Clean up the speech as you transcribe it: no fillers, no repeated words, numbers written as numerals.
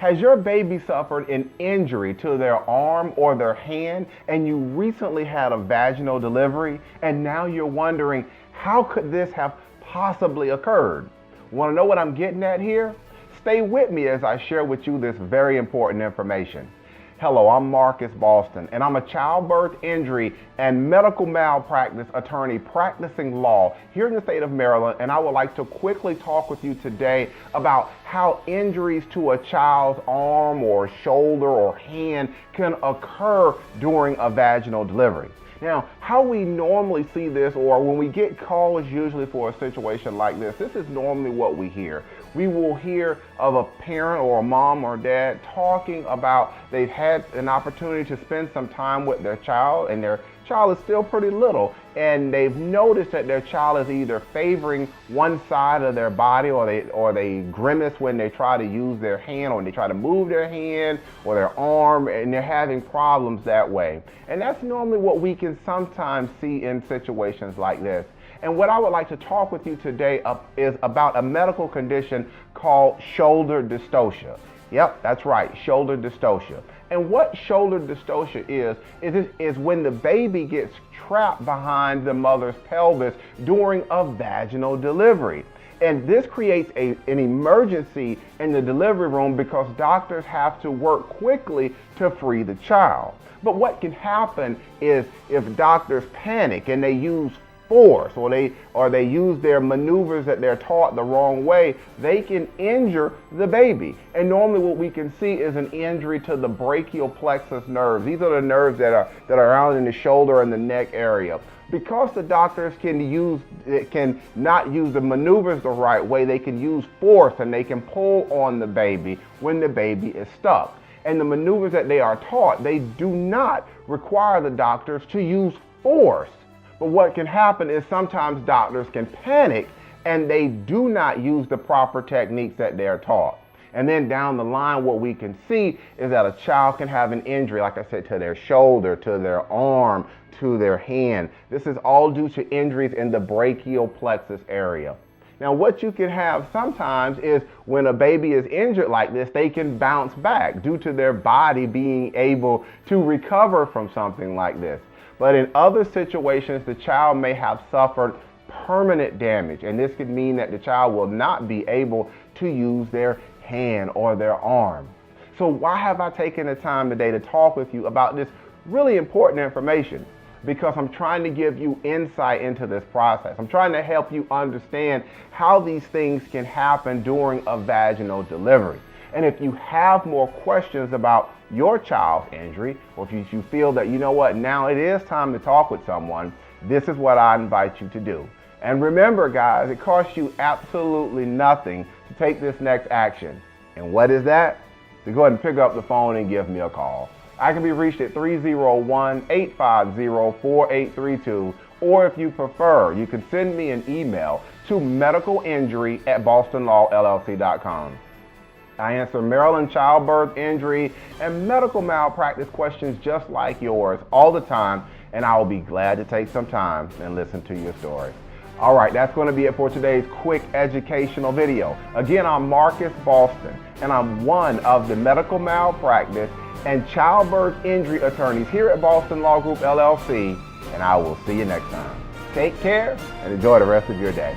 Has your baby suffered an injury to their arm or their hand and you recently had a vaginal delivery and now you're wondering, how could this have possibly occurred? Want to know what I'm getting at here? Stay with me as I share with you this very important information. Hello, I'm Marcus Boston, and I'm a childbirth injury and medical malpractice attorney practicing law here in the state of Maryland, and I would like to quickly talk with you today about how injuries to a child's arm or shoulder or hand can occur during a vaginal delivery. Now, how we normally see this, or when we get calls usually for a situation like this is normally what we hear. We will hear of a parent or a mom or dad talking about they've had an opportunity to spend some time with their child, and their child is still pretty little, and they've noticed that their child is either favoring one side of their body, or they grimace when they try to use their hand, or they try to move their hand or their arm, and they're having problems that way. And that's normally what we can sometimes see in situations like this. And what I would like to talk with you today is about a medical condition called shoulder dystocia. Yep, that's right, shoulder dystocia. And what shoulder dystocia is when the baby gets trapped behind the mother's pelvis during a vaginal delivery. And this creates an emergency in the delivery room because doctors have to work quickly to free the child. But what can happen is if doctors panic and they use force, or they use their maneuvers that they're taught the wrong way, they can injure the baby. And normally what we can see is an injury to the brachial plexus nerves. These are the nerves that are around in the shoulder and the neck area. Because the doctors can not use the maneuvers the right way, they can use force and they can pull on the baby when the baby is stuck. And the maneuvers that they are taught, they do not require the doctors to use force. But what can happen is sometimes doctors can panic and they do not use the proper techniques that they're taught. And then down the line, what we can see is that a child can have an injury, like I said, to their shoulder, to their arm, to their hand. This is all due to injuries in the brachial plexus area. Now, what you can have sometimes is when a baby is injured like this, they can bounce back due to their body being able to recover from something like this. But in other situations, the child may have suffered permanent damage, and this could mean that the child will not be able to use their hand or their arm. So why have I taken the time today to talk with you about this really important information? Because I'm trying to give you insight into this process. I'm trying to help you understand how these things can happen during a vaginal delivery. And if you have more questions about your child's injury, or if you feel that, you know what, now it is time to talk with someone, this is what I invite you to do. And remember, guys, it costs you absolutely nothing to take this next action. And what is that? To go ahead and pick up the phone and give me a call. I can be reached at 301-850-4832, or if you prefer, you can send me an email to medicalinjury@bostonlawllc.com. I answer Maryland childbirth, injury, and medical malpractice questions just like yours all the time, and I will be glad to take some time and listen to your story. All right, that's going to be it for today's quick educational video. Again, I'm Marcus Boston, and I'm one of the medical malpractice and childbirth injury attorneys here at Boston Law Group, LLC, and I will see you next time. Take care and enjoy the rest of your day.